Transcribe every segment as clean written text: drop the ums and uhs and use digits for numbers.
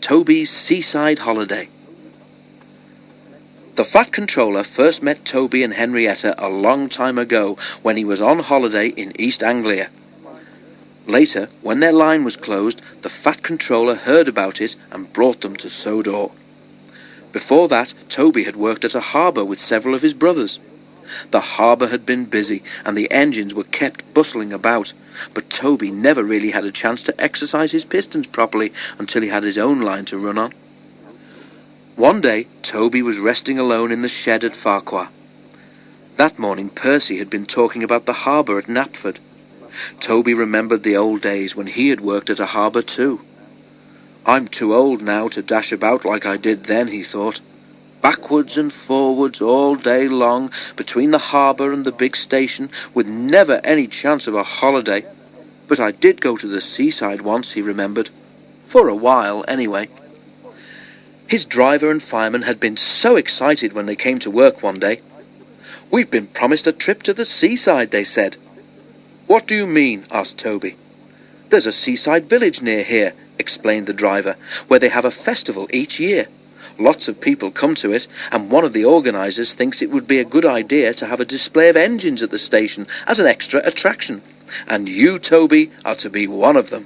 Toby's Seaside Holiday. The Fat Controller first met Toby and Henrietta a long time ago when he was on holiday in East Anglia. Later, when their line was closed, the Fat Controller heard about it and brought them to Sodor. Before that, Toby had worked at a harbour with several of his brothers. The harbour had been busy and the engines were kept bustling about, but Toby never really had a chance to exercise his pistons properly until he had his own line to run on. One day, Toby was resting alone in the shed at Farquhar. That morning, Percy had been talking about the harbour at Knapford. Toby remembered the old days when he had worked at a harbour too. "I'm too old now to dash about like I did then," he thought. "Backwards and forwards all day long, between the harbour and the big station, with never any chance of a holiday. But I did go to the seaside once," he remembered. For a while, anyway. His driver and fireman had been so excited when they came to work one day. "We've been promised a trip to the seaside," they said. "What do you mean?" asked Toby. "There's a seaside village near here," explained the driver, "where they have a festival each year. Lots of people come to it, and one of the organisers thinks it would be a good idea to have a display of engines at the station as an extra attraction. And you, Toby, are to be one of them."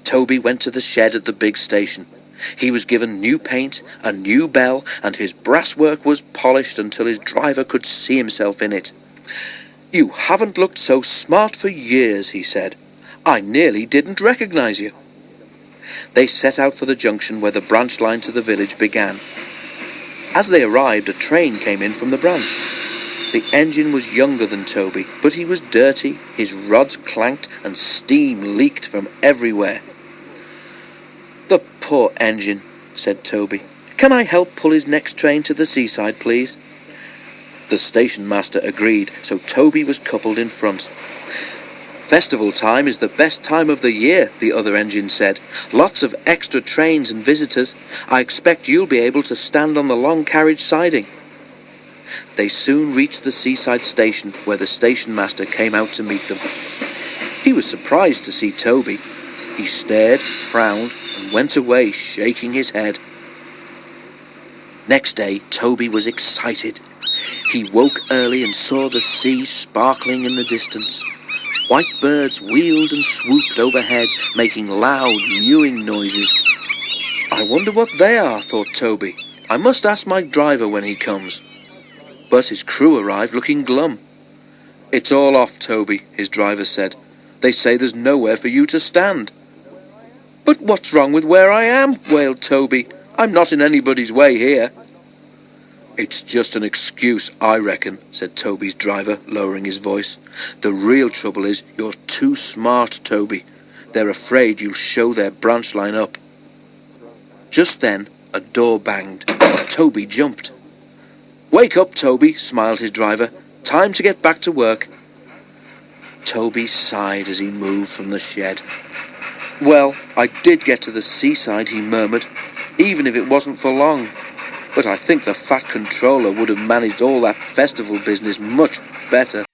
Toby went to the shed at the big station. He was given new paint, a new bell, and his brasswork was polished until his driver could see himself in it. "You haven't looked so smart for years," he said. "I nearly didn't recognise you." They set out for the junction where the branch line to the village began. As they arrived, a train came in from the branch. The engine was younger than Toby, but he was dirty, his rods clanked, and steam leaked from everywhere. "The poor engine," said Toby. "Can I help pull his next train to the seaside, please?" The station master agreed, so Toby was coupled in front. "Festival time is the best time of the year," the other engine said. "Lots of extra trains and visitors. I expect you'll be able to stand on the long carriage siding." They soon reached the seaside station, where the station master came out to meet them. He was surprised to see Toby. He stared, frowned, and went away, shaking his head. Next day, Toby was excited. He woke early and saw the sea sparkling in the distance. White birds wheeled and swooped overhead, making loud, mewing noises. "I wonder what they are," thought Toby. "I must ask my driver when he comes." But his crew arrived looking glum. "It's all off, Toby," his driver said. "They say there's nowhere for you to stand." "But what's wrong with where I am?" wailed Toby. "I'm not in anybody's way here." "It's just an excuse, I reckon," said Toby's driver, lowering his voice. "The real trouble is you're too smart, Toby. They're afraid you'll show their branch line up." Just then, a door banged. Toby jumped. "Wake up, Toby," smiled his driver. "Time to get back to work." Toby sighed as he moved from the shed. "Well, I did get to the seaside," he murmured, "even if it wasn't for long. But I think the Fat Controller would have managed all that festival business much better."